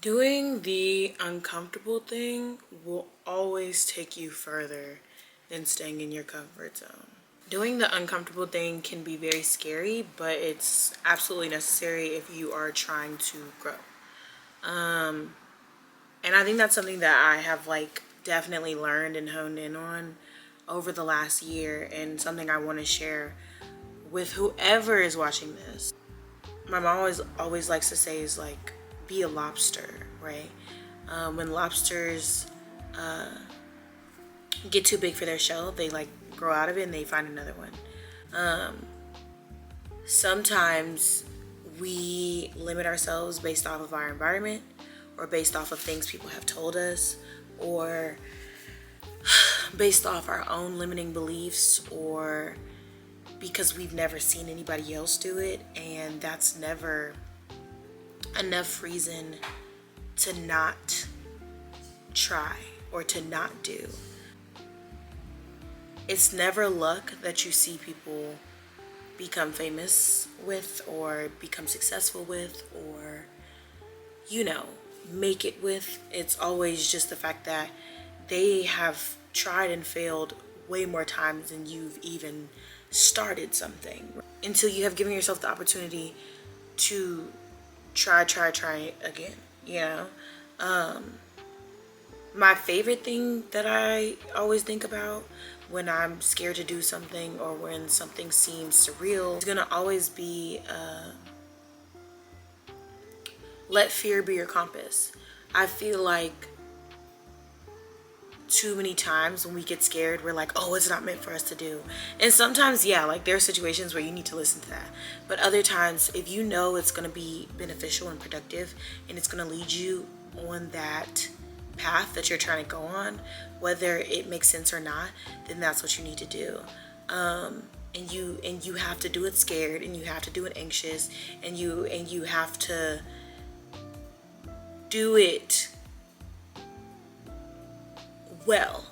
Doing the uncomfortable thing will always take you further than staying in your comfort zone. Doing the uncomfortable thing can be very scary, but it's absolutely necessary if you are trying to grow. And I think that's something that I have definitely learned and honed in on over the last year, and something I want to share with whoever is watching this. My mom always likes to say is be a lobster, right? When lobsters get too big for their shell, they grow out of it and they find another one. Sometimes we limit ourselves based off of our environment, or based off of things people have told us, or based off our own limiting beliefs, or because we've never seen anybody else do it, and that's never enough reason to not try or to not do. It's never luck that you see people become famous with, or become successful with, or make it with. It's always just the fact that they have tried and failed way more times than you've even started something, until you have given yourself the opportunity to try again. My favorite thing that I always think about when I'm scared to do something, or when something seems surreal, is gonna always be let fear be your compass. I feel like too many times when we get scared, we're like, oh, it's not meant for us to do. And sometimes, yeah, there are situations where you need to listen to that. But other times, if you know it's going to be beneficial and productive, and it's going to lead you on that path that you're trying to go on, whether it makes sense or not, then that's what you need to do. And you have to do it scared, and you have to do it anxious, and you have to do it well,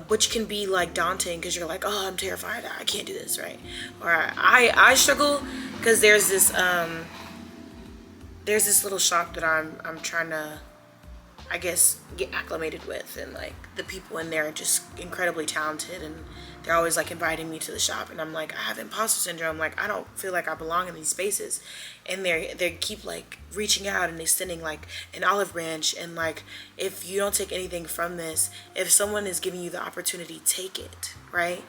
which can be daunting, because you're like, oh, I'm terrified, I can't do this, right? Or I struggle because there's this little shop that I'm trying to, I guess, get acclimated with, and the people in there are just incredibly talented, and they're always inviting me to the shop, and I'm like, I have imposter syndrome, I don't feel like I belong in these spaces. And they keep reaching out and extending an olive branch, and if you don't take anything from this, if someone is giving you the opportunity, take it, right?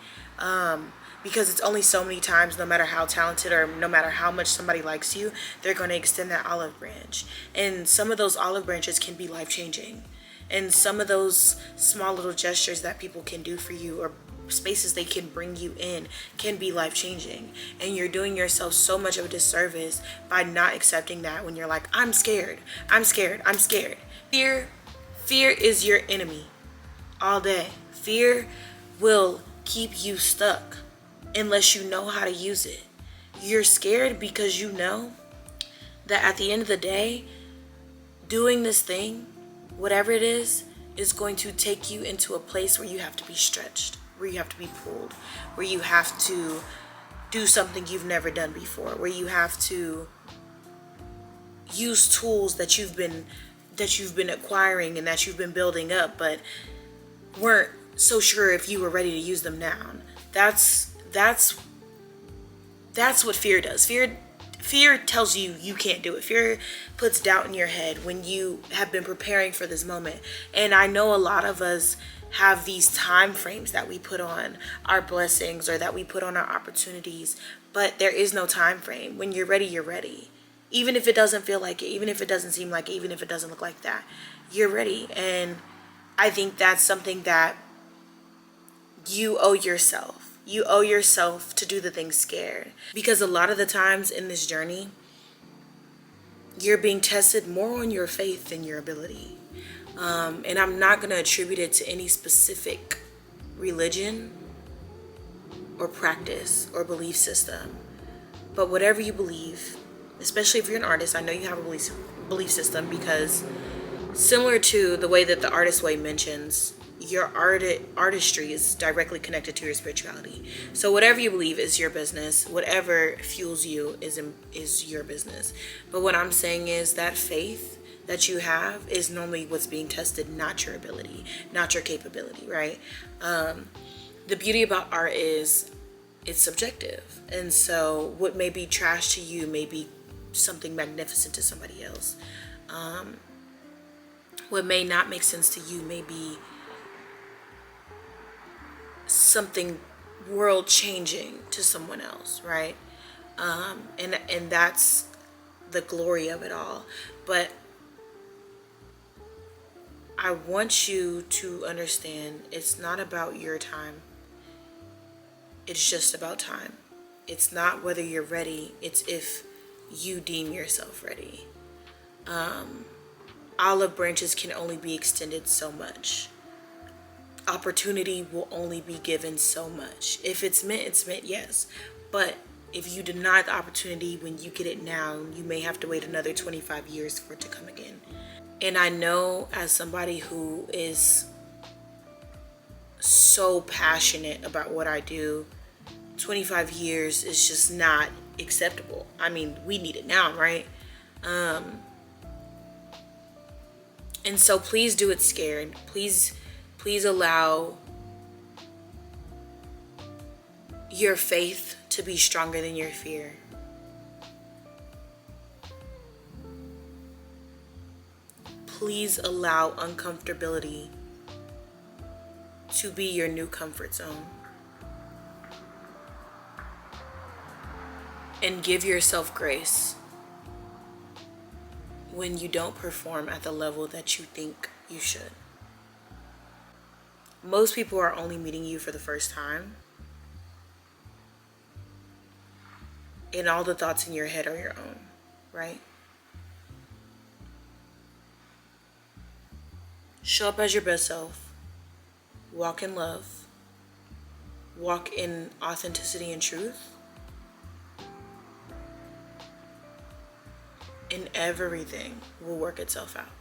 Because it's only so many times, no matter how talented or no matter how much somebody likes you, they're going to extend that olive branch. And some of those olive branches can be life-changing. And some of those small little gestures that people can do for you, or spaces they can bring you in, can be life-changing. And you're doing yourself so much of a disservice by not accepting that when you're like, I'm scared. Fear is your enemy all day. Fear will keep you stuck unless you know how to use it. You're scared because you know that at the end of the day, doing this thing, whatever it is going to take you into a place where you have to be stretched, where you have to be pulled, where you have to do something you've never done before, where you have to use tools that you've been acquiring and that you've been building up, but weren't so sure if you were ready to use them now. That's what fear does. Fear tells you you can't do it. Fear puts doubt in your head when you have been preparing for this moment. And I know a lot of us have these time frames that we put on our blessings, or that we put on our opportunities, but there is no time frame. When you're ready, you're ready. Even if it doesn't feel like it, even if it doesn't seem like it, even if it doesn't look like that, you're ready. And I think that's something that you owe yourself. You owe yourself to do the things scared, because a lot of the times in this journey, you're being tested more on your faith than your ability. And I'm not going to attribute it to any specific religion or practice or belief system. But whatever you believe, especially if you're an artist, I know you have a belief system, because similar to the way that the Artist Way mentions, your artistry is directly connected to your spirituality. So whatever you believe is your business. Whatever fuels you is your business. But what I'm saying is that faith, that you have is normally what's being tested, not your ability, not your capability, right? The beauty about art is it's subjective. And so what may be trash to you may be something magnificent to somebody else. What may not make sense to you may be something world changing to someone else, right? And that's the glory of it all. But I want you to understand it's not about your time. It's just about time. It's not whether you're ready, it's if you deem yourself ready. Olive branches can only be extended so much. Opportunity will only be given so much. If it's meant, yes. But if you deny the opportunity when you get it now, you may have to wait another 25 years for it to come again. And I know, as somebody who is so passionate about what I do, 25 years is just not acceptable. I mean, we need it now, right? And so please do it scared. Please allow your faith to be stronger than your fear. Please allow uncomfortability to be your new comfort zone. And give yourself grace when you don't perform at the level that you think you should. Most people are only meeting you for the first time. And all the thoughts in your head are your own, right? Show up as your best self. Walk in love. Walk in authenticity and truth. And everything will work itself out.